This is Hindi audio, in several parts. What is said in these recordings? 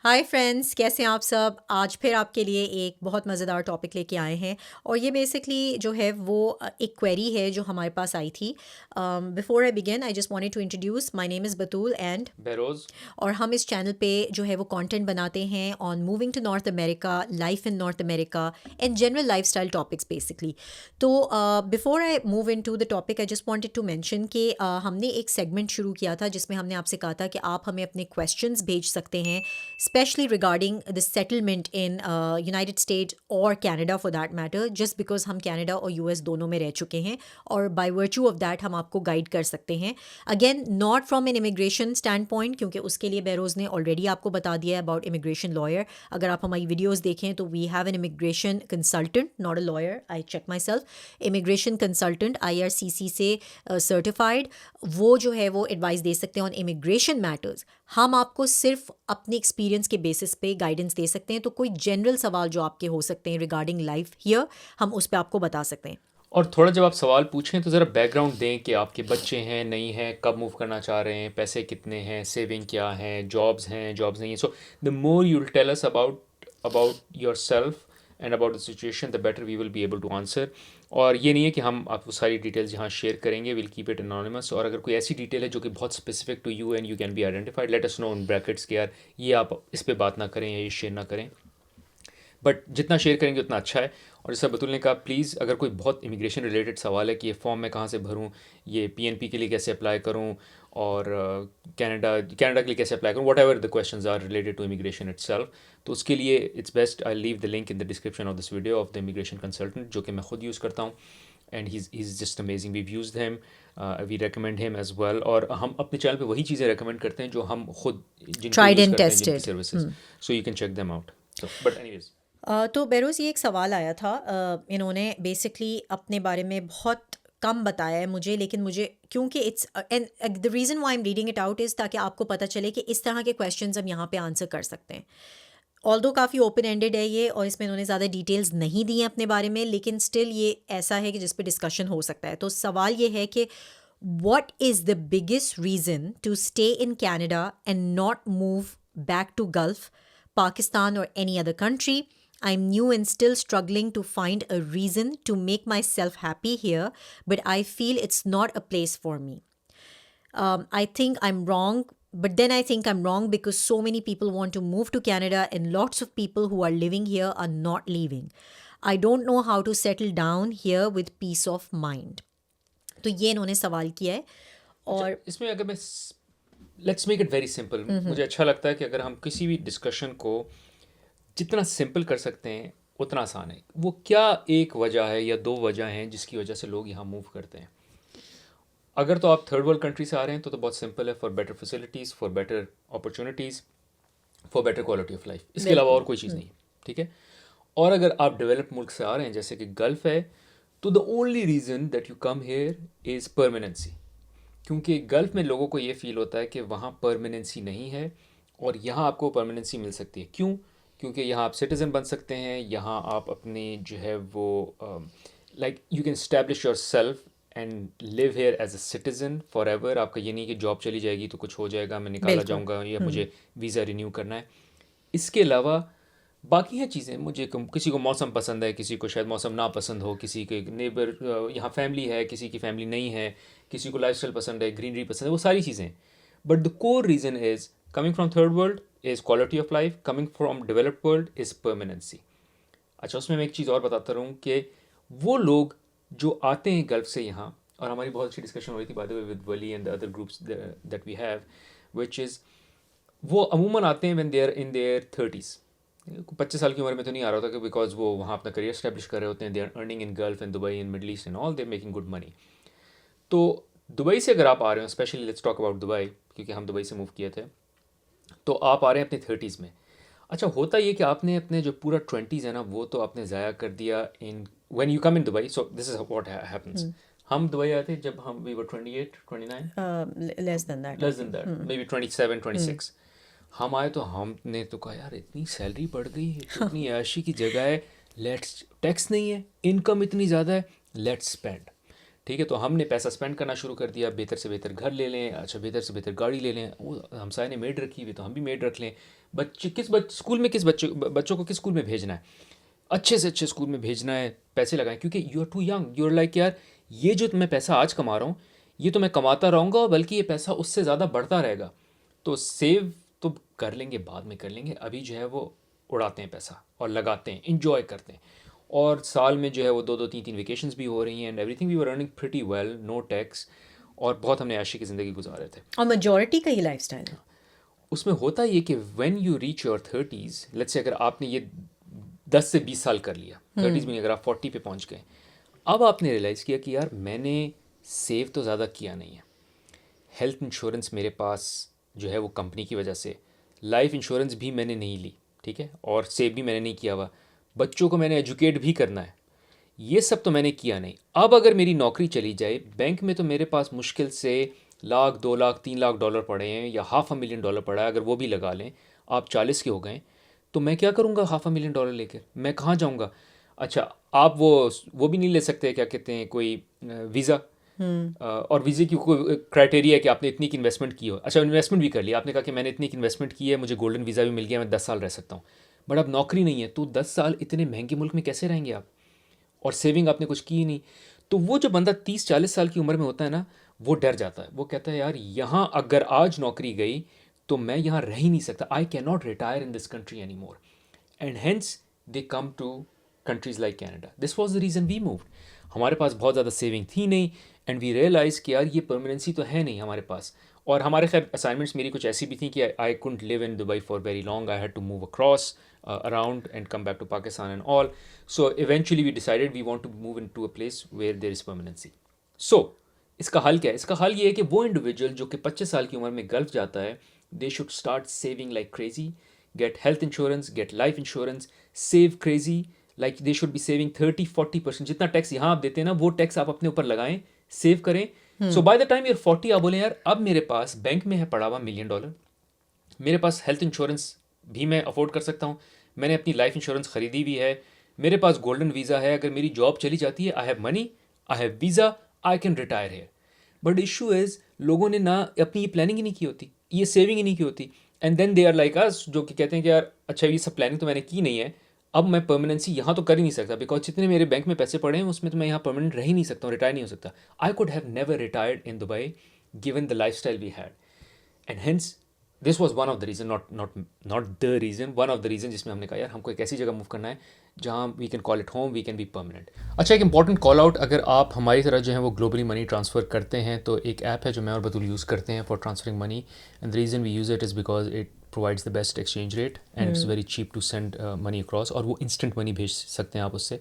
हाय फ्रेंड्स, कैसे हैं आप सब। आज फिर आपके लिए एक बहुत मज़ेदार टॉपिक लेके आए हैं और ये बेसिकली जो है वो एक क्वेरी है जो हमारे पास आई थी। Before I begin I just wanted to introduce my name is Batool and Behroz. और हम इस चैनल पे जो है वो कंटेंट बनाते हैं on moving to North America, life in North America and general lifestyle topics basically. तो before I move into the topic I just wanted to mention कि हमने एक सेगमेंट शुरू किया था जिसमें हमने आपसे कहा था कि आप हमें अपने क्वेश्चंस भेज सकते हैं, specially regarding the settlement in United State और Canada for that matter, just because हम कैनेडा और यूएस दोनों में रह चुके हैं और बाय वर्चू ऑफ दैट हम आपको गाइड कर सकते हैं। Again not from an immigration standpoint, क्योंकि उसके लिए बहरोज़ ने ऑलरेडी आपको बता दिया है अबाउट इमिग्रेशन लॉयर। अगर आप हमारी वीडियोस देखें तो we have an immigration consultant, not a lawyer, I check myself, immigration consultant IRCC से सर्टिफाइड। वो जो है वो एडवाइस दे सकते हैं ऑन इमिग्रेशन मैटर्स। हम आपको सिर्फ अपने एक्सपीरियंस के बेसिस पे गाइडेंस दे सकते हैं, तो कोई जनरल सवाल जो आपके हो सकते हैं रिगार्डिंग लाइफ हियर, हम उस पर आपको बता सकते हैं। और थोड़ा जब आप सवाल पूछें तो ज़रा बैकग्राउंड दें कि आपके बच्चे हैं नहीं हैं, कब मूव करना चाह रहे हैं, पैसे कितने हैं, सेविंग क्या है, हैं जॉब्स नहीं है। So the more you will tell us about yourself and about the situation, the better we will be able to answer. और ये नहीं है कि हम आपको सारी डिटेल्स यहाँ शेयर करेंगे, विल कीप इट एनोनिमस। और अगर कोई ऐसी डिटेल है जो कि बहुत specific to you and you can be identified, let us know in brackets कि यार ये आप इस पे बात ना करें या ये शेयर ना करें। बट जितना शेयर करेंगे उतना अच्छा है। और जैसा बतुल ने कहा, प्लीज़ अगर कोई बहुत इमिग्रेशन रिलेटेड सवाल है कि ये फॉर्म मैं कहाँ से भरूँ, ये PNP के लिए कैसे अप्लाई करूँ, और कनाडा के लिए कैसे अप्लाई करूँ, whatever the question are related to immigration itself, तो उसके लिए it's best I leave the link in the description of this video of the immigration consultant, जो कि मैं खुद यूज़ करता हूँ। And he is just amazing, we use him, we recommend him as well. और हम अपने चैनल पे वही चीज़ें रिकमेंड करते हैं जो हम खुद जिनको ट्राइड यूज़ एंड करते हैं, जिनकी tested. Services, so you can check them out. So but anyways. तो बेरोज़ ये एक सवाल आया था। इन्होंने बेसिकली अपने बारे में बहुत कम बताया है मुझे, लेकिन मुझे क्योंकि it's and the reason why I am reading it out is ताकि आपको पता चले कि इस तरह के क्वेश्चंस हम यहाँ पे आंसर कर सकते हैं। ऑल्दो काफ़ी ओपन एंडेड है ये और इसमें इन्होंने ज़्यादा डिटेल्स नहीं दी हैं अपने बारे में, लेकिन स्टिल ये ऐसा है कि जिस पे डिस्कशन हो सकता है। तो सवाल ये है कि what is the biggest reason to stay in Canada and not move back to Gulf, Pakistan, or any other country? I'm new and still struggling to find a reason to make myself happy here, but I feel it's not a place for me. I think I'm wrong, but then I think I'm wrong because so many people want to move to Canada and lots of people who are living here are not leaving. I don't know how to settle down here with peace of mind. तो ये इन्होंने सवाल किया है। अच्छा, और इसमें अगर मैं let's make it very simple. मुझे अच्छा लगता है कि अगर हम किसी भी डिस्कशन को जितना सिंपल कर सकते हैं उतना आसान है। वो क्या एक वजह है या दो वजह हैं जिसकी वजह से लोग यहाँ मूव करते हैं। अगर तो आप थर्ड वर्ल्ड कंट्री से आ रहे हैं तो बहुत सिंपल है, for better facilities, for better opportunities, for better quality of life, इसके अलावा और बिल्कुल। कोई चीज़ नहीं है। ठीक है। और अगर आप डेवलप मुल्क से आ रहे हैं जैसे कि गल्फ़ है, तो the only reason that you come here is permanency. क्योंकि गल्फ़ में लोगों को ये फ़ील होता है कि वहाँ परमानेंसी नहीं है और यहाँ आपको परमानेंसी मिल सकती है। क्यों? क्योंकि यहाँ आप सिटीज़न बन सकते हैं, यहाँ आप अपने जो है वो like you can establish yourself and live here as a citizen forever. आपका ये नहीं कि जॉब चली जाएगी तो कुछ हो जाएगा, मैं निकाला बिल्कुल। जाऊँगा या मुझे वीज़ा रिन्यू करना है। इसके अलावा बाकी हैं चीज़ें, मुझे किसी को मौसम पसंद है, किसी को शायद मौसम ना पसंद हो, किसी के नेबर यहाँ फैमिली है, किसी की फैमिली नहीं है, किसी को लाइफस्टाइल पसंद है, ग्रीनरी पसंद है, वो सारी चीज़ें। But the core reason is coming from third world is quality of life, coming from developed world is permanency. अच्छा, उसमें मैं एक चीज़ और बताता रहूँ कि वो लोग जो आते हैं गल्फ़ से यहाँ, और हमारी बहुत अच्छी डिस्कशन हो रही थी by the way with Wali and the other groups that we have, which is वो अमूमन आते हैं when they are in their 30s। 25 साल की उम्र में तो नहीं आ रहा होता, कि बिकॉज वो वहाँ अपना करियर स्टैब्लिश कर रहे होते हैं, they are earning in Gulf in Dubai in Middle East and all, they making good money. तो दुबई से अगर आप आ रहे हो, specially let's talk about Dubai, क्योंकि हम दुबई से मूव किए थे, तो आप आ रहे हैं अपने 30s में। अच्छा, होता ये कि आपने अपने जो पूरा 20s है ना, वो तो आपने ज़ाया कर दिया in when you come in Dubai. So this is what happens. हम दुबई आए थे जब हम we were 28 29, less than that I less than think. That, maybe 27 26। हम आए तो हमने तो कहा यार इतनी सैलरी बढ़ गई है, तो इतनी ऐशी की जगह है, लेट्स, टैक्स नहीं है, इनकम इतनी ज़्यादा है, लेट्स स्पेंड। ठीक है, तो हमने पैसा स्पेंड करना शुरू कर दिया, बेहतर से बेहतर घर ले लें, अच्छा बेहतर से बेहतर गाड़ी ले लें, वो हमसाय ने मेड रखी हुई तो हम भी मेड रख लें, स्कूल में किस बच्चों को किस स्कूल में भेजना है, अच्छे से अच्छे स्कूल में भेजना है, पैसे लगाएं, क्योंकि you are too young, you are like यार ये जो मैं पैसा आज कमा रहा हूँ ये तो मैं कमाता रहूँगा, और बल्कि ये पैसा उससे ज़्यादा बढ़ता रहेगा। तो सेव तो कर लेंगे, बाद में कर लेंगे, अभी जो है वो उड़ाते हैं पैसा और लगाते हैं, इंजॉय करते हैं। और साल में जो है वो 2-2 3-3 वेकेशंस भी हो रही हैं, and everything we were running pretty well, no tax, और बहुत हमने ऐशी की ज़िंदगी गुजार रहे थे। और मेजॉरिटी का ही लाइफस्टाइल है। उसमें होता ये कि when you reach your 30s, let's say अगर आपने ये 10 से 20 साल कर लिया, 30s में अगर आप 40 पे पहुंच गए, अब आपने रियलाइज़ किया कि यार मैंने सेव तो ज़्यादा किया नहीं है, हेल्थ इंश्योरेंस मेरे पास जो है वो कंपनी की वजह से, लाइफ इंश्योरेंस भी मैंने नहीं ली, ठीक है, और सेव भी मैंने नहीं किया हुआ, बच्चों को मैंने एजुकेट भी करना है, ये सब तो मैंने किया नहीं। अब अगर मेरी नौकरी चली जाए, बैंक में तो मेरे पास मुश्किल से लाख, 2 लाख, 3 लाख डॉलर पड़े हैं, या $500,000 पड़ा है, अगर वो भी लगा लें, आप 40 के हो गए, तो मैं क्या करूँगा $500,000 लेकर, मैं कहाँ जाऊँगा? अच्छा, आप वो भी नहीं ले सकते, क्या कहते हैं, कोई वीज़ा, और वीज़े की कोई क्राइटेरिया है कि आपने इतनी की इन्वेस्टमेंट की हो। अच्छा, इन्वेस्टमेंट भी कर लिया, आपने कहा कि मैंने इतनी की इन्वेस्टमेंट की है, मुझे गोल्डन वीज़ा भी मिल गया, मैं 10 साल रह सकता हूँ, बट अब नौकरी नहीं है, तो 10 साल इतने महंगे मुल्क में कैसे रहेंगे आप? और सेविंग आपने कुछ की ही नहीं। तो वो जो बंदा 30-40 साल की उम्र में होता है ना, वो डर जाता है, वो कहता है यार यहाँ अगर आज नौकरी गई तो मैं यहाँ रह ही नहीं सकता, I can not retire in this country any more, and hence they come to countries like Canada. This was the reason we moved. हमारे पास बहुत ज़्यादा सेविंग थी नहीं, एंड वी रियलाइज़ कि यार ये परमानेंसी तो है नहीं हमारे पास। और हमारे खैर असाइनमेंट्स मेरी कुछ ऐसी भी थी कि I couldn't live in Dubai for very long, I had to move across around and come back to Pakistan and all. So eventually we decided we want to move into a place where there is permanency. So इसका हल क्या है? इसका हल ये है कि वो इंडिविजुअल जो कि 25 साल की उम्र में गल्फ जाता है, they should start saving like crazy, get health insurance, get life insurance, save crazy, like they should be saving 30-40%। जितना टैक्स यहाँ आप देते हैं ना, वो टैक्स आप अपने ऊपर लगाएं, सेव करें। सो बाय द टाइम यूर 40 आप बोले यार अब मेरे पास बैंक में है पड़ा हुआ $1 million, मेरे पास हेल्थ इंश्योरेंस भी मैं अफोर्ड कर सकता हूँ, मैंने अपनी लाइफ इंश्योरेंस ख़रीदी भी है, मेरे पास गोल्डन वीज़ा है, अगर मेरी जॉब चली जाती है, I have money, I have visa, I can retire here. But issue is लोगों ने ना अपनी ये प्लानिंग ही नहीं की होती, ये सेविंग ही नहीं की होती, and then they are like us, जो कि कहते हैं कि यार अच्छा ये सब प्लानिंग तो मैंने की नहीं है, अब मैं परमानेंसी यहाँ तो कर ही नहीं सकता, बिकॉज जितने मेरे बैंक में पैसे पड़े हैं उसमें तो मैं यहाँ परमानेंट रह ही नहीं सकता हूँ, रिटायर नहीं हो सकता। I could have never retired in Dubai given the life style we had, and hence this was one of the reason, not the reason, one of the reason जिसमें हमने कहा यार हमको एक ऐसी जगह मूव करना है जहाँ we can call it home, we can be permanent. अच्छा, एक इंपॉर्टेंट कॉल आउट, अगर आप हमारी तरह जो है वो ग्लोबली मनी ट्रांसफ़र करते हैं तो एक ऐप है जो मैं और बतूल यूज़ करते हैं for transferring money, and the reason we use it is because it provides the best exchange rate and it's very cheap to send money across, और वो इंस्टेंट मनी भेज सकते हैं आप उससे।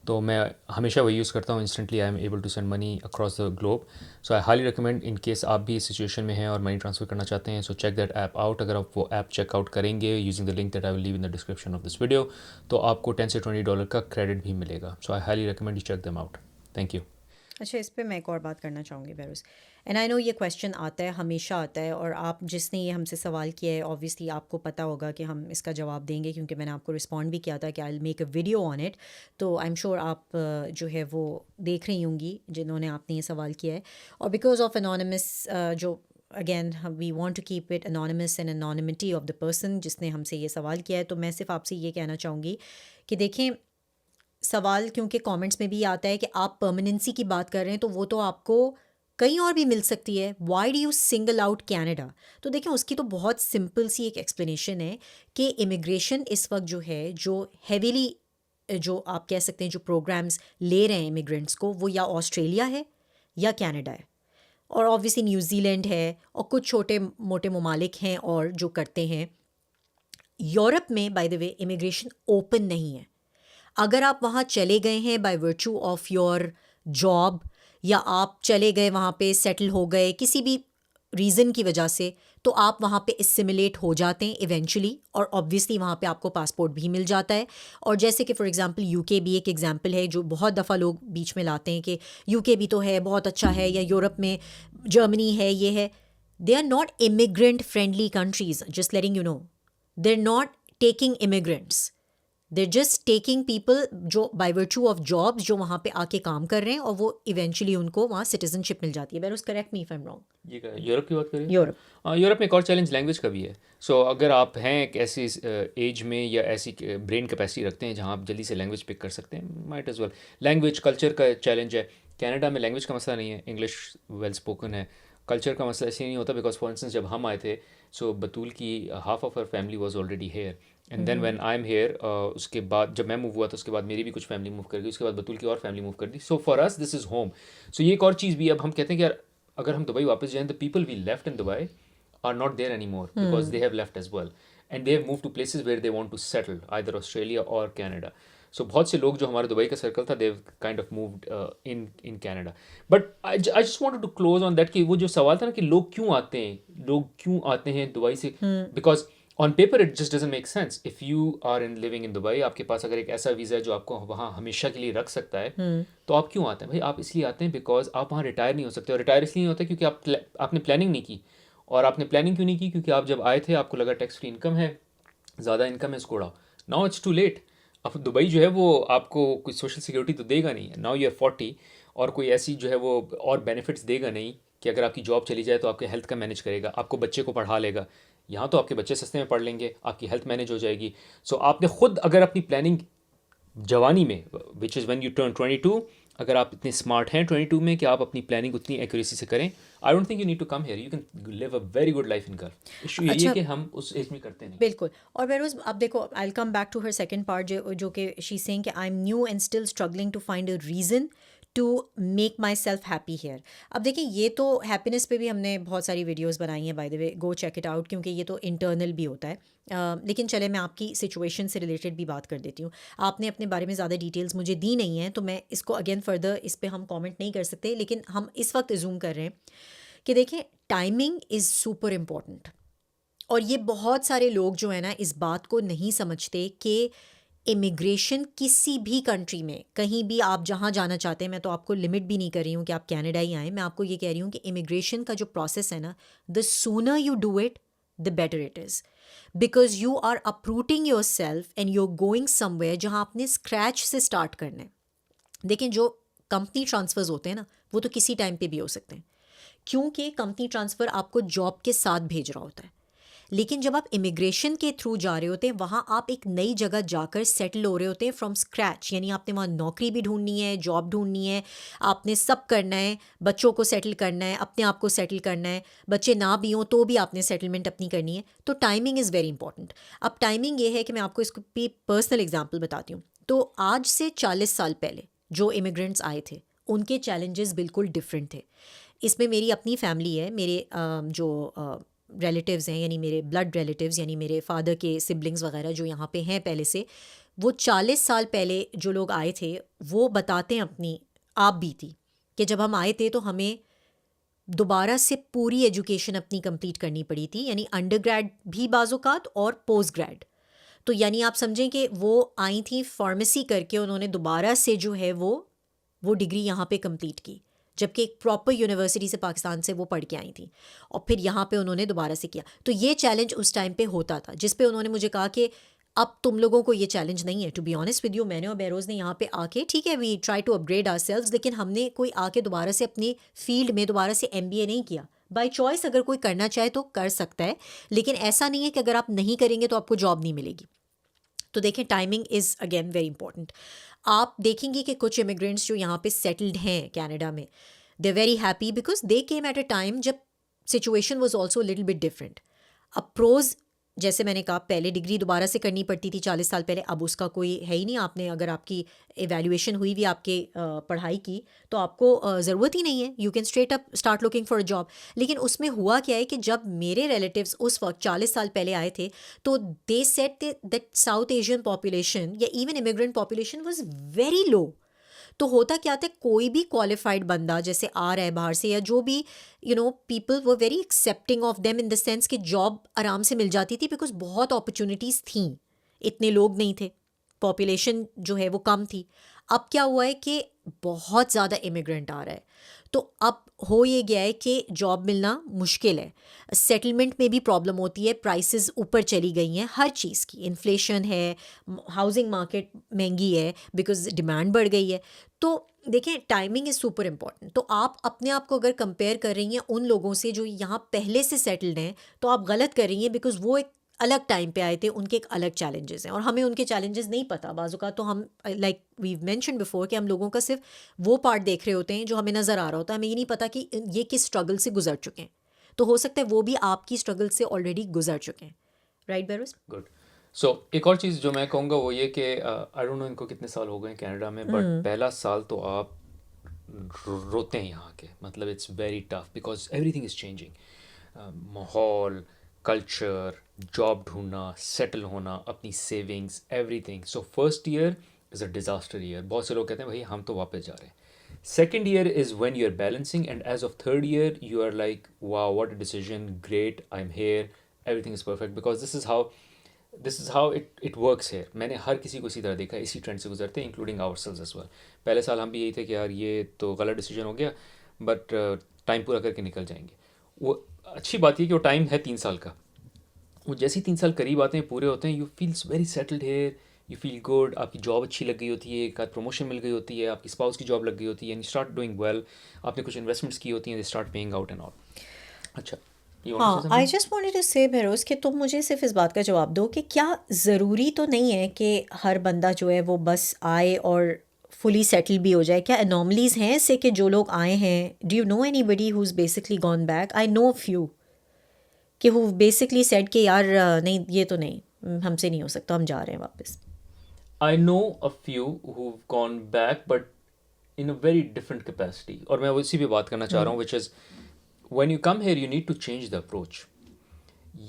तो मैं हमेशा वही यूज़ करता हूँ, instantly I am able to send money across the globe. So I highly recommend, in case आप भी इस सिचुएशन में हैं और मनी ट्रांसफ़र करना चाहते हैं, so check that app out. अगर आप वो ऐप चेकआउट करेंगे using the link that I will leave in the description of this video, तो आपको $10 से $20 का क्रेडिट भी मिलेगा। So I highly recommend you check them out. Thank you. अच्छा, इस पे मैं एक और बात करना चाहूँगी बेरोज़, एंड आई नो ये क्वेश्चन आता है, हमेशा आता है, और आप जिसने ये हमसे सवाल किया है ऑब्वियसली आपको पता होगा कि हम इसका जवाब देंगे, क्योंकि मैंने आपको रिस्पॉन्ड भी किया था कि I will make a video on it. तो आई एम श्योर आप जो है वो देख रही होंगी जिन्होंने आपने ये सवाल किया है, और बिकॉज ऑफ एनोनिमस जो again we want to keep it anonymous and anonymity of the person जिसने हमसे ये सवाल किया है, तो मैं सिर्फ आपसे ये कहना चाहूँगी कि देखें, सवाल क्योंकि कमेंट्स में भी आता है कि आप परमानेंसी की बात कर रहे हैं, तो वो तो आपको कहीं और भी मिल सकती है, why do you single out Canada? तो देखें, उसकी तो बहुत सिंपल सी एक एक्सप्लेनेशन है कि इमिग्रेशन इस वक्त जो है, जो हैवीली जो आप कह सकते हैं जो प्रोग्राम्स ले रहे हैं इमिग्रेंट्स को, वो या ऑस्ट्रेलिया है या कनाडा है, और ऑब्वियसली न्यूजीलैंड है, और कुछ छोटे मोटे ममालिक हैं और जो करते हैं। यूरोप में bye the way immigration open नहीं है। अगर आप वहाँ चले गए हैं by virtue of your job, या आप चले गए वहाँ पे सेटल हो गए किसी भी रीज़न की वजह से, तो आप वहाँ पे इसिमिलेट हो जाते हैं इवेंचुअली, और ऑब्वियसली वहाँ पे आपको पासपोर्ट भी मिल जाता है। और जैसे कि फॉर एग्जांपल यूके भी एक एग्जांपल है जो बहुत दफ़ा लोग बीच में लाते हैं कि यूके भी तो है, बहुत अच्छा है, या यूरोप में जर्मनी है, ये है। They are not immigrant friendly countries, just letting you know. They are not taking immigrants, they're just taking people जो by virtue of jobs जो वहाँ पे आके काम कर रहे हैं, और वो eventually उनको वहाँ citizenship मिल जाती है। Beros, correct me if I'm wrong. ये यूरोप की बात करें। यूरोप। यूरोप में एक और चैलेंज लैंग्वेज का भी है। सो अगर आप हैं एक ऐसी एज में या ऐसी ब्रेन कैपेसिटी रखते हैं जहाँ आप जल्दी से लैंग्वेज पिक कर सकते हैं, might as well. Language culture का चैलेंज है। कनाडा में लैंग्वेज का मसला नहीं है, इंग्लिश वेल स्पोकन है। कल्चर का मसला इसलिए नहीं होता बिकॉज फॉर इंस्टेंस जब हम आए थे, सो बतूल की half of her family was already here, and then when I am here, उसके बाद जब मैं मूव हुआ तो उसके बाद मेरी भी कुछ फैमिली मूव कर गई, उसके बाद बतूल की और फैमिली मूव कर दी। So for us this is home. So ये एक और चीज़ भी, अब हम कहते हैं कि यार अगर हम दुबई वापस जाएं, the people we left in Dubai are not there any more because they have left as well, and they have move to places where they want to settle, either Australia और कनाडा। सो बहुत से लोग जो हमारे दुबई का सर्कल था, they kind of moved in Canada. But I just wanted to close on that कि वो जो सवाल था ना कि लोग क्यों आते हैं दुबई से, because on paper it just doesn't make sense. If you are in living in Dubai, आपके पास अगर एक ऐसा वीज़ा है जो आपको वहाँ हमेशा के लिए रख सकता है, तो आप क्यों आते हैं भाई? आप इसलिए आते हैं बिकॉज आप वहाँ रिटायर नहीं हो सकते, और रिटायर इसलिए नहीं होता क्योंकि आपने प्लानिंग नहीं की। और आपने प्लानिंग क्यों नहीं की? क्योंकि आप जब आए थे आपको लगा टैक्स फ्री इनकम है, ज़्यादा इनकम है, इसको उड़ाओ। Now it's too late. अब दुबई जो है वो आपको कुछ सोशल सिक्योरिटी तो देगा नहीं। नाउ यू आर 40, और कोई ऐसी जो है वो और बेनिफिट्स देगा नहीं कि अगर आपकी जॉब चली जाए तो आपके हेल्थ का मैनेज करेगा, आपको बच्चे को पढ़ा लेगा। यहाँ तो आपके बच्चे सस्ते में पढ़ लेंगे, आपकी हेल्थ मैनेज हो जाएगी। सो आपने खुद अगर अपनी प्लानिंग जवानी में, which is when U turn 22, अगर आप इतने स्मार्ट हैं 22 में कि आप अपनी प्लानिंग उतनी एक्यूरेसी से करें, I don't think you need to come here, you can live a very good life in Gulf. Issue यही है कि हम उस एज में करते नहीं। बिल्कुल। और बेरोज अब देखो, I will come back to her second part जो कि शी सेइंग कि I am new and still struggling to find a reason to make myself happy here. अब देखिए, ये तो हैप्पीनेस पे भी हमने बहुत सारी वीडियोस बनाई हैं, by the way go check it out, क्योंकि ये तो इंटरनल भी होता है। लेकिन चले मैं आपकी सिचुएशन से रिलेटेड भी बात कर देती हूँ। आपने अपने बारे में ज़्यादा डिटेल्स मुझे दी नहीं हैं, तो मैं इसको अगेन फर्दर इस पर हम कॉमेंट नहीं कर सकते, लेकिन हम इस वक्त अज्यूम कर रहे हैं कि देखें, टाइमिंग इज़ सुपर इम्पॉर्टेंट। और ये बहुत सारे लोग जो है ना, इस बात को नहीं समझते कि इमिग्रेशन किसी भी कंट्री में, कहीं भी आप जहाँ जाना चाहते हैं, मैं तो आपको लिमिट भी नहीं कर रही हूँ कि आप कनाडा ही आएँ, मैं आपको ये कह रही हूँ कि इमिग्रेशन का जो प्रोसेस है ना, the sooner you do it the better it is, because you are uprooting yourself and you are going somewhere जहाँ आपने स्क्रैच से स्टार्ट करना है। देखिए, जो कंपनी ट्रांसफ़र्स होते हैं ना, वो तो किसी टाइम पे भी हो सकते हैं, क्योंकि कंपनी ट्रांसफ़र आपको जॉब के साथ भेज रहा होता है। लेकिन जब आप इमिग्रेशन के थ्रू जा रहे होते हैं, वहाँ आप एक नई जगह जाकर सेटल हो रहे होते हैं फ्रॉम स्क्रैच, यानी आपने वहाँ नौकरी भी ढूंढनी है, जॉब ढूंढनी है, आपने सब करना है, बच्चों को सेटल करना है, अपने आप को सेटल करना है, बच्चे ना भी हों तो भी आपने सेटलमेंट अपनी करनी है। तो टाइमिंग इज़ वेरी इंपॉर्टेंट। अब टाइमिंग ये है कि मैं आपको इसको भी पर्सनल एग्जाम्पल बताती हूँ। तो आज से 40 साल पहले जो इमिग्रेंट्स आए थे, उनके चैलेंजेस बिल्कुल डिफरेंट थे। इसमें मेरी अपनी फैमिली है, मेरे जो रिलेटिव्स हैं, यानी मेरे ब्लड रिलेटिव्स, यानी मेरे फादर के सिबलिंग्स वगैरह जो यहाँ पे हैं पहले से, वो 40 साल पहले जो लोग आए थे, वो बताते हैं अपनी आप बीती कि जब हम आए थे तो हमें दोबारा से पूरी एजुकेशन अपनी कंप्लीट करनी पड़ी थी, यानी अंडर ग्रेड भी बाज़ोकात और पोस्ट ग्रेड। तो यानी आप समझें कि वो आई थी फार्मेसी करके, उन्होंने दोबारा से जो है वो डिग्री यहाँ पे कंप्लीट की, जबकि एक प्रॉपर यूनिवर्सिटी से पाकिस्तान से वो पढ़ के आई थी, और फिर यहाँ पे उन्होंने दोबारा से किया। तो ये चैलेंज उस टाइम पे होता था, जिस पे उन्होंने मुझे कहा कि अब तुम लोगों को ये चैलेंज नहीं है। To be honest with you, मैंने और बेरोज़ ने यहाँ पे आके, ठीक है, we try to upgrade ourselves, लेकिन हमने कोई आके दोबारा से अपनी फील्ड में दोबारा से MBA नहीं किया। बाय चॉइस अगर कोई करना चाहे तो कर सकता है, लेकिन ऐसा नहीं है कि अगर आप नहीं करेंगे तो आपको जॉब नहीं मिलेगी। तो देखें, timing is again very important. आप देखेंगे कि कुछ इमिग्रेंट्स जो यहाँ पे सेटल्ड हैं कनाडा में, they very happy because they came at a time जब situation was also little bit different. अब प्रोज, जैसे मैंने कहा, पहले डिग्री दोबारा से करनी पड़ती थी 40 साल पहले, अब उसका कोई है ही नहीं। आपने, अगर आपकी एवेल्युएशन हुई भी आपके पढ़ाई की, तो आपको ज़रूरत ही नहीं है, you can straight up start looking for a job. लेकिन उसमें हुआ क्या है कि जब मेरे रिलेटिव्स उस वक्त 40 साल पहले आए थे, तो they said that South Asian population या even immigrant population was very low. तो होता क्या था, कोई भी क्वालिफाइड बंदा जैसे आ रहा है बाहर से, या जो भी people were very accepting of them in the sense कि जॉब आराम से मिल जाती थी, बिकॉज बहुत अपॉर्चुनिटीज़ थी, इतने लोग नहीं थे, पॉपुलेशन जो है वो कम थी। अब क्या हुआ है कि बहुत ज़्यादा इमिग्रेंट आ रहा है, तो अब हो ये गया है कि जॉब मिलना मुश्किल है, सेटलमेंट में भी प्रॉब्लम होती है, प्राइसेस ऊपर चली गई हैं, हर चीज़ की इन्फ्लेशन है, हाउसिंग मार्केट महंगी है बिकॉज डिमांड बढ़ गई है। तो देखें, टाइमिंग इज़ सुपर इम्पॉर्टेंट। तो आप अपने आप को अगर कंपेयर कर रही हैं उन लोगों से जो यहाँ पहले से सेटल्ड हैं, तो आप गलत कर रही हैं, बिकॉज वो एक अलग टाइम पे आए थे, उनके एक अलग चैलेंजेस हैं और हमें उनके चैलेंजेस नहीं पता बाज़ औक़ात। तो हम, लाइक वी मेंशन बिफोर, कि हम लोगों का सिर्फ वो पार्ट देख रहे होते हैं जो हमें नज़र आ रहा होता है, हमें ये नहीं पता कि ये किस स्ट्रगल से गुजर चुके हैं। तो हो सकता है वो भी आपकी स्ट्रगल से ऑलरेडी गुजर चुके हैं। Right bureaus? गुड। सो एक और चीज़ जो मैं कहूँगा वो ये कि आई डोंट नो इनको कितने साल हो गए हैं कनाडा में, बट पहला साल तो आप रोते हैं यहाँ के, मतलब it's very tough because everything is changing. माहौल, कल्चर, जॉब ढूंढना, सेटल होना, अपनी savings, everything. So first year is a disaster year. बहुत से लोग कहते हैं भाई हम तो वापस जा रहे हैं। Second year is when you're balancing, and as of third year, you are like, wow, what a decision! Great, I'm here, everything is perfect. Because this is how it works here. मैंने हर किसी को इसी तरह देखा है, इसी ट्रेंड से गुजरते हैं, इंक्लूडिंग ourselves as well. पहले साल हम भी यही थे कि यार ये तो गलत डिसीजन हो गया, बट टाइम पूरा करके निकल जाएंगे। वो अच्छी बात ये कि वो टाइम है 3 साल का। वो जैसे ही 3 साल करीब आते हैं, पूरे होते हैं, you feels very settled here, you feel good, आपकी जॉब अच्छी लग गई होती है, एक आध प्रमोशन मिल गई होती है, आपकी स्पाउस की जॉब लग गई होती है, and you start doing well, आपने कुछ इन्वेस्टमेंट्स की होती हैं, they start paying out and all. अच्छा, यू वांट टू से हाँ, I something? Just wanted to say Behroz कि तुम मुझे सिर्फ इस बात का जवाब दो कि क्या ज़रूरी तो नहीं है कि हर बंदा जो है वो बस आए और फुली सेटल भी हो जाए? क्या एनॉमलीज हैं इससे कि जो लोग आए हैं, do you know anybody who is basically gone back? I know few कि हु बेसिकली सेड कि यार नहीं, ये तो नहीं, हमसे नहीं हो सकता, हम जा रहे हैं वापस। I know a few who've gone back, but in a very different capacity. और मैं उसी पे बात करना चाह रहा हूँ, which is when you come here you need to change the approach.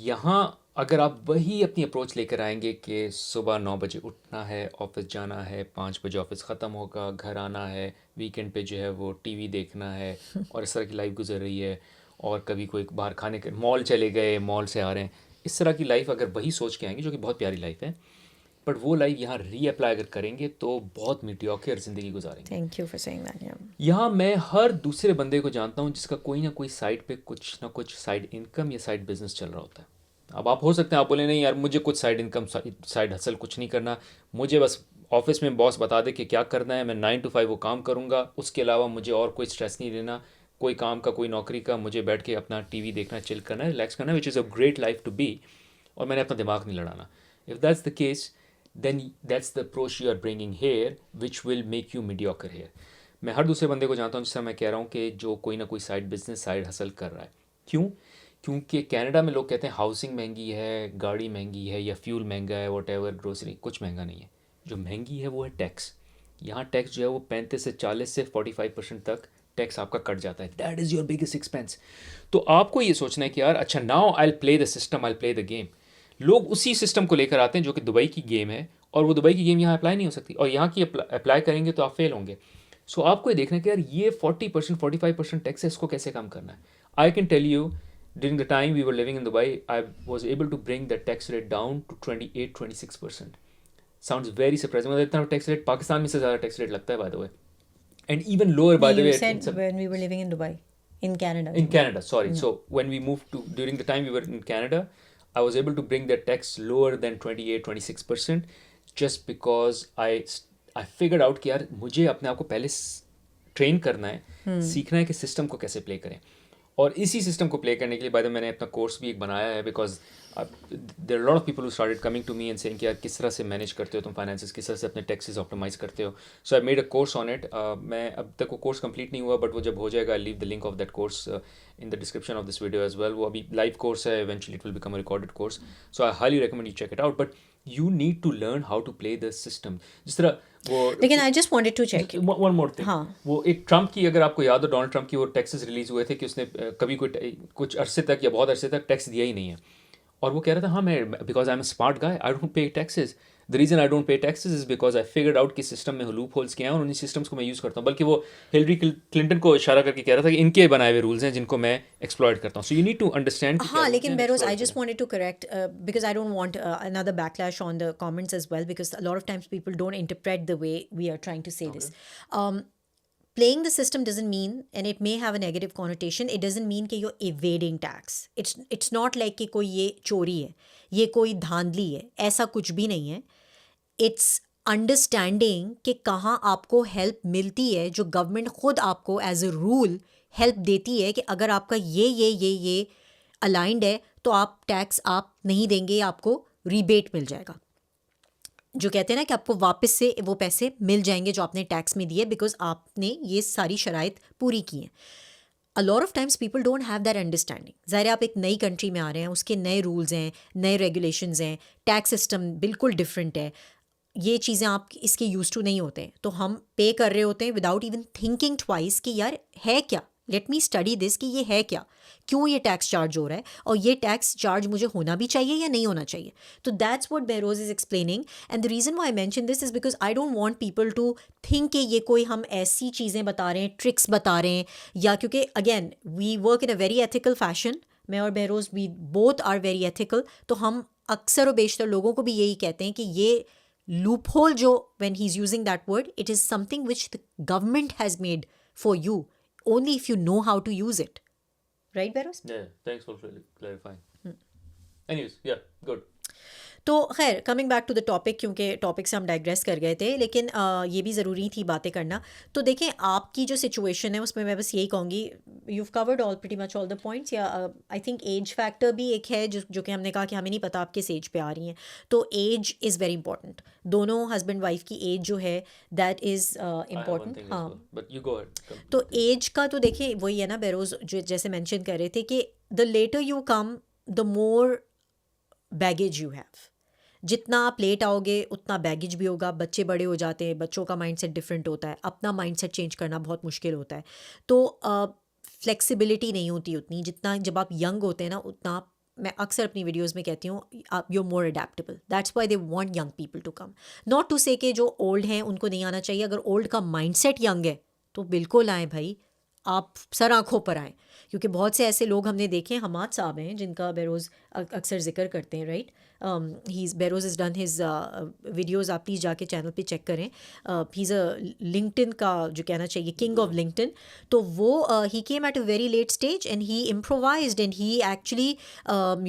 यहाँ अगर आप वही अपनी अप्रोच लेकर आएंगे कि सुबह 9 बजे उठना है, ऑफिस जाना है, 5 बजे ऑफिस ख़त्म होगा, घर आना है, वीकेंड पे जो है वो टीवी देखना है, और इस तरह की लाइफ गुजर रही है, और कभी कोई बाहर खाने के मॉल चले गए, मॉल से आ रहे हैं, इस तरह की लाइफ अगर वही सोच के आएंगे, जो कि बहुत प्यारी लाइफ है, बट वो लाइफ यहाँ रीअप्लाई अगर करेंगे तो बहुत मीडियोकर ज़िंदगी गुजारेंगे। Thank you for saying that. या यहाँ मैं हर दूसरे बंदे को जानता हूँ जिसका कोई ना कोई साइड पे कुछ ना कुछ साइड इनकम या साइड बिजनेस चल रहा होता है। अब आप हो सकते हैं आप बोले नहीं यार मुझे कुछ साइड इनकम साइड हसल कुछ नहीं करना, मुझे बस ऑफिस में बॉस बता दे कि क्या करना है, मैं 9 to 5 वो काम करूँगा, उसके अलावा मुझे और कोई स्ट्रेस नहीं लेना, कोई काम का कोई नौकरी का, मुझे बैठ के अपना टीवी देखना, चिल करना है, रिलैक्स करना है, which is a great life to be, और मैंने अपना दिमाग नहीं लड़ाना। If that's the case then that's the approach you are bringing here which will make you mediocre here. मैं हर दूसरे बंदे को जानता हूँ जिससे मैं कह रहा हूँ कि जो कोई ना कोई साइड बिजनेस साइड हसल कर रहा है। क्यों? क्योंकि कनाडा में लोग कहते हैं हाउसिंग महंगी है, गाड़ी महंगी है, या फ्यूल महंगा है, वट एवर, ग्रोसरी कुछ महंगा नहीं है। जो महंगी है वो है टैक्स। यहाँ टैक्स जो है वो 35 से 40 से 45% तक टैक्स आपका कट जाता है। That is your biggest expense. तो आपको ये सोचना है कि यार अच्छा now I play the system, I play the game. लोग उसी सिस्टम को लेकर आते हैं जो कि दुबई की गेम है, और वो दुबई की गेम यहाँ अप्लाई नहीं हो सकती, और यहाँ की अप्लाई करेंगे तो आप फेल होंगे। सो आपको ये देखना है कि यार ये 40% 45% टैक्स है, इसको कैसे कम करना है। I can tell you during the time we were living in Dubai I was able to bring the tax rate down to 28-26%। Sounds very surprising. मतलब इतना टैक्स रेट पाकिस्तान में से ज़्यादा टैक्स रेट लगता है bye the way, and even lower by the you way said when we were living in Dubai, in Canada, in you mean? Canada, sorry. So when we moved to, during the time we were in Canada, I was able to bring the tax lower than 28-26%, just because I figured out कि यार मुझे अपने आप को पहले ट्रेन करना है, सीखना है कि सिस्टम को कैसे प्ले करें, और इसी सिस्टम को प्ले करने के लिए बाद में मैंने अपना कोर्स भी एक बनाया है, because there lot of people who started coming to me and saying कि यार किस तरह से मैनेज करते हो तुम फाइनेंसेस, किस तरह से अपने टैक्सेस ऑप्टिमाइज करते हो। So I made a course on it. मैं अब तक वो कोर्स कंप्लीट नहीं हुआ, बट वो जब हो जाएगा I leave the link of that course in the description of this video as well. वो अभी लाइव कोर्स है, eventually it will become a recorded course, so I highly recommend you check it out. But you need to learn how to play the system. जिस तरह वो लेकिन I just wanted to check. One more thing, हाँ। वो एक ट्रम्प की, अगर आपको याद हो, डोनाल्ड ट्रम्प की वो टैक्सेस रिलीज हुए थे कि उसने कभी कुछ अरसे तक या बहुत अरसे तक टैक्स दिया ही नहीं है, और वो कह रहा था हाँ मैं because I am a smart guy I don't pay taxes. The reason I don't pay taxes is because I figured out कि सिस्टम में लूप होल्स क्या हैं, और उन्हीं सिस्टम्स को मैं यूज़ करता हूँ। बल्कि वो हिलरी क्लिंटन को इशारा करके कह रहा था कि इनके बनाए हुए रूल्स हैं जिनको मैं एक्सप्लॉइट करता हूँ। So you need to understand. हाँ, लेकिन Behroz I just wanted to correct because I don't want another backlash on the comments as well, because a lot of times people don't interpret the way we are trying to say this. Playing the system doesn't mean, and it may have a negative connotation, it doesn't mean कि you're evading tax. It's not like कि कोई ये चोरी है, ये कोई धांधली है, ऐसा कुछ भी नहीं है। It's अंडरस्टैंडिंग कि कहाँ आपको हेल्प मिलती है, जो गवर्नमेंट खुद आपको एज अ रूल हेल्प देती है कि अगर आपका ये अलाइंड है तो आप टैक्स आप नहीं देंगे, आपको रिबेट मिल जाएगा, जो कहते हैं ना कि आपको वापस से वो पैसे मिल जाएंगे जो आपने टैक्स में दिए, बिकॉज आपने ये सारी शराइत पूरी की हैं. अ lot of times people don't have that understanding. ज़ाहिर है आप एक नई कंट्री में आ रहे हैं, उसके नए रूल्स हैं, नए रेगुलेशंस हैं, टैक्स सिस्टम बिल्कुल डिफरेंट है, ये चीज़ें आप इसके यूज टू नहीं होते हैं, तो हम पे कर रहे होते हैं विदाउट इवन थिंकिंग ट्वाइस कि यार है क्या, लेट मी स्टडी दिस कि ये है क्या, क्यों ये टैक्स चार्ज हो रहा है, और ये टैक्स चार्ज मुझे होना भी चाहिए या नहीं होना चाहिए. तो that's what Behroz is explaining. And the reason why I mention this is because I don't want people to think कि ये कोई हम ऐसी चीज़ें बता रहे हैं, ट्रिक्स बता रहे हैं, या क्योंकि again we work in a very ethical fashion. मैं और Behroz we both are very ethical. तो हम अक्सर और बेशतर लोगों को भी यही कहते हैं कि ये loophole जो when he's using that word, it is something which the government has made for you only if you know how to use it, right Beros? Yeah, thanks for clarifying. Anyways, yeah, good. तो खैर coming back to the topic, क्योंकि टॉपिक से हम डाइग्रेस कर गए थे, लेकिन ये भी ज़रूरी थी बातें करना. तो देखें आपकी जो सिचुएशन है उसमें मैं बस यही कहूँगी, you've covered all pretty much all the points. या आई थिंक एज फैक्टर भी एक है जो कि हमने कहा कि हमें नहीं पता आप किस एज पे आ रही हैं, तो एज इज़ वेरी इंपॉर्टेंट. दोनों हस्बैंड वाइफ की एज जो है that is I have one important. thing as हाँ, well, but you go ahead. Come. तो एज का तो देखें वही है ना बेरोज, जो जैसे मेंशन कर रहे थे कि the later you come the more baggage you have. जितना आप लेट आओगे उतना बैगेज भी होगा. बच्चे बड़े हो जाते हैं, बच्चों का माइंडसेट डिफरेंट होता है, अपना माइंडसेट चेंज करना बहुत मुश्किल होता है. तो फ्लेक्सिबिलिटी नहीं होती उतनी जितना जब आप यंग होते हैं ना, उतना आप, मैं अक्सर अपनी वीडियोस में कहती हूँ, आप you more adaptable. That's why they want young people to come. Not to say कि जो ओल्ड हैं उनको नहीं आना चाहिए. अगर ओल्ड का माइंडसेट यंग है तो बिल्कुल आएँ भाई, आप सर आँखों पर आएँ. क्योंकि बहुत से ऐसे लोग हमने देखे हैं, हमाद साहब हैं जिनका बेरोज़ अक्सर जिक्र करते हैं, right. He Behroz is done his videos, आप प्लीज़ जाके चैनल पे चेक करें. ही इज़ अ लिंक्डइन का जो कहना चाहिए किंग ऑफ लिंक्डइन. तो वो he came at a very late stage and he improvised and he actually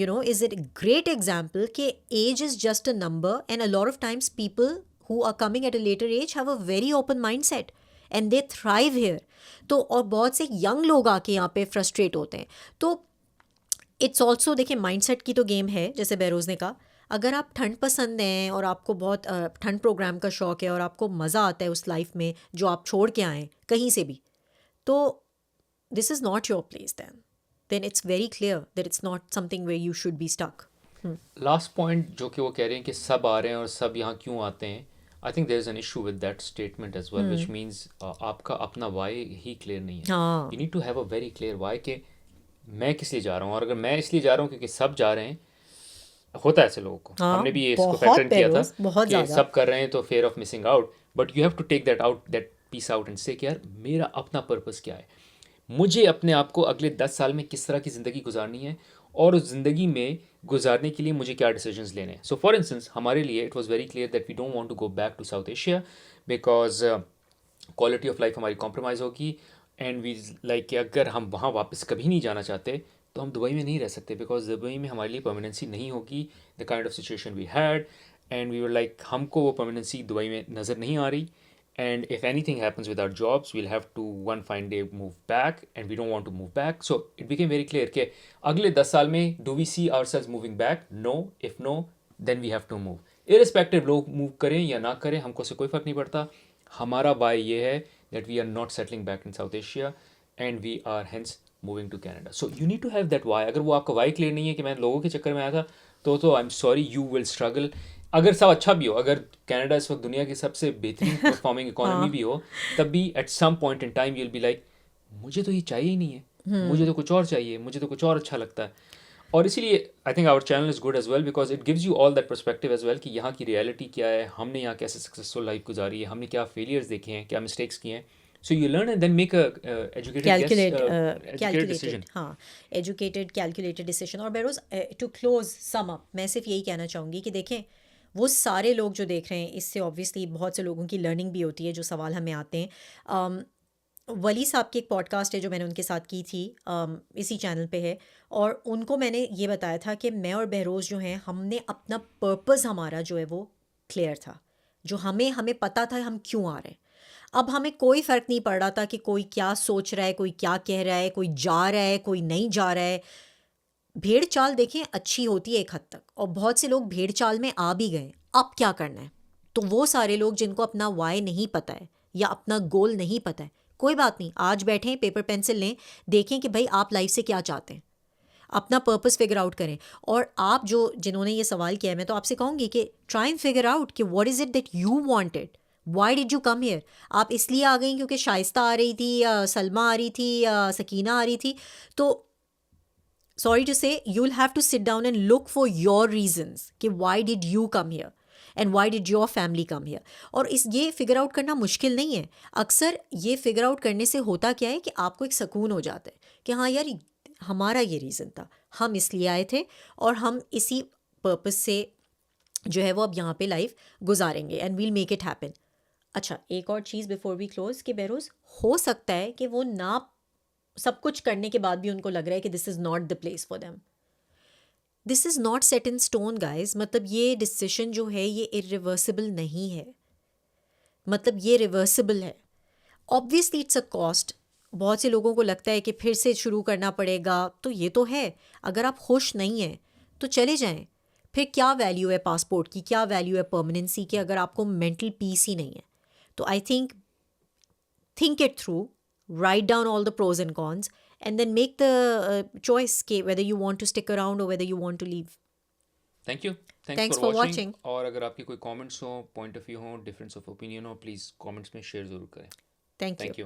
you know is a great example कि age is just a number. And a lot of times people who are coming at a later age have a very open mindset and they thrive here. तो और बहुत से यंग लोग आके यहाँ पे फ्रस्ट्रेट होते हैं. तो इट्स ऑल्सो देखिए माइंडसेट की तो गेम है, जैसे बेरोज़ ने कहा. अगर आप ठंड पसंद हैं और आपको बहुत ठंड प्रोग्राम का शौक़ है और आपको मज़ा आता है उस लाइफ में जो आप छोड़ के आएँ कहीं से भी, तो this is not your place. Then it's very clear that it's not something where you should be stuck. Last point जो कि वो कह रहे हैं कि सब आ रहे हैं और सब यहाँ क्यों आते हैं, I think there is an issue with that statement as well, which means आपका अपना वाई ही क्लियर नहीं है. हाँ, you need to have a very clear why कि मैं किस लिए जा रहा हूँ. और अगर मैं इसलिए जा रहा हूँ क्योंकि सब जा रहे हैं, होता है ऐसे लोगों को, हाँ, हमने भी ये इसको बहुत फैक्टर किया था बेरोज़, बहुत कि ज़्यादा. सब कर रहे हैं तो fear of missing out. But you have to take that piece out and say कि यार मेरा अपना पर्पस क्या है, मुझे अपने आप को अगले 10 साल में किस तरह की ज़िंदगी गुजारनी है, और उस ज़िंदगी में गुजारने के लिए मुझे क्या डिसीजंस लेने हैं. सो फॉर इंस्टेंस हमारे लिए it was very clear that we don't want to go back to South Asia because quality of life हमारी कॉम्प्रोमाइज़ होगी. एंड वी लाइक कि अगर हम वहाँ वापस कभी नहीं जाना चाहते तो हम दुबई में नहीं रह सकते बिकॉज दुबई में हमारे लिए परमानेंसी नहीं होगी, the kind of situation we had. And we were like हमको वो परमानेंसी दुबई में नज़र नहीं आ रही. And if anything happens with our jobs, we'll have to one fine day move back, and we don't want to move back. So it became very clear कि अगले 10 साल में do we see ourselves moving back? No. If no, then we have to move. Irrespective लोग move करें या ना करें, हमको से कोई फ़र्क नहीं पड़ता. हमारा why ये है that we are not settling back in South Asia, and we are hence moving to Canada. So you need to have that why. अगर वो आपका why clear नहीं है कि मैं लोगों के चक्कर में आया था, तो I'm sorry, you will struggle. अगर सब अच्छा भी हो, अगर कनाडा इस वक्त दुनिया की सबसे बेहतरीन परफॉर्मिंग इकोनॉमी भी हो, तब भी at some point in time you will be like मुझे तो ये चाहिए ही नहीं है, मुझे तो कुछ और चाहिए, मुझे तो कुछ और अच्छा लगता है. और इसीलिए I think our channel is good as well because it gives you all that perspective as well कि यहाँ की रियलिटी क्या है, हमने यहाँ कैसे सक्सेसफुल लाइफ गुजारी है, हमने क्या फेलियर्स देखे हैं, क्या मिस्टेक्स किए हैं. So you learn and then make a educated decision. हाँ, एजुकेटेड कैलकुलेटेड डिसीजन. और Behroz to close sum up, मैं सिर्फ यही कहना चाहूँगी कि देखें वो सारे लोग जो देख रहे हैं, इससे ऑब्वियसली बहुत से लोगों की लर्निंग भी होती है. जो सवाल हमें आते हैं, वली साहब की एक पॉडकास्ट है जो मैंने उनके साथ की थी, इसी चैनल पे है, और उनको मैंने ये बताया था कि मैं और बहरोज़ जो हैं, हमने अपना पर्पस हमारा जो है वो क्लियर था. जो हमें हमें पता था हम क्यों आ रहे हैं। अब हमें कोई फ़र्क नहीं पड़ रहा था कि कोई क्या सोच रहा है, कोई क्या कह रहा है, कोई जा रहा है, कोई नहीं जा रहा है। भेड़ चाल देखें अच्छी होती है एक हद तक, और बहुत से लोग भेड़ चाल में आ भी गए। अब क्या करना है? तो वो सारे लोग जिनको अपना वाई नहीं पता है या अपना गोल नहीं पता है, कोई बात नहीं, आज बैठें, पेपर पेंसिल लें, देखें कि भाई आप लाइफ से क्या चाहते हैं, अपना पर्पस फिगर आउट करें। और आप जो जिन्होंने ये सवाल किया है, मैं तो आपसे कहूँगी कि ट्राई एंड फिगर आउट कि what is it that you wanted, why did you come here. आप इसलिए आ गई क्योंकि शाइस्ता आ रही थी या सलमा आ रही थी या सकीना आ रही थी, तो sorry to say, you'll have to sit down and look for your reasons कि why did you come here and why did your family come here। और इस ये फिगर आउट करना मुश्किल नहीं है। अक्सर ये फिगर आउट करने से होता क्या है कि आपको एक सुकून हो जाता है कि हाँ यार, हमारा ये रीज़न था, हम इसलिए आए थे और हम इसी पर्पस से जो है वो अब यहाँ पे लाइफ गुजारेंगे and will make it happen. अच्छा, एक और चीज़ बिफोर वी क्लोज कि बेरोज़ हो सकता है कि वो ना सब कुछ करने के बाद भी उनको लग रहा है कि this is not the place for them. This is not set in stone guys. मतलब ये डिसीजन जो है ये इरिवर्सिबल नहीं है, मतलब ये रिवर्सिबल है। Obviously it's a cost. बहुत से लोगों को लगता है कि फिर से शुरू करना पड़ेगा, तो ये तो है। अगर आप खुश नहीं हैं तो चले जाएं। फिर क्या वैल्यू है पासपोर्ट की, क्या वैल्यू है परमानेंसी की, अगर आपको मेंटल पीस ही नहीं है। तो आई think it through, write down all the pros and cons, and then make the choice whether you want to stick around or whether you want to leave. Thank you, thanks Thanks for for watching. watching. और अगर आपके कोई कमेंट्स हो, पॉइंट ऑफ व्यू हो, डिफरेंस ऑफ ओपिनियन हो, प्लीज़ कमेंट्स में शेयर ज़रूर करें। Thank you. Thank you.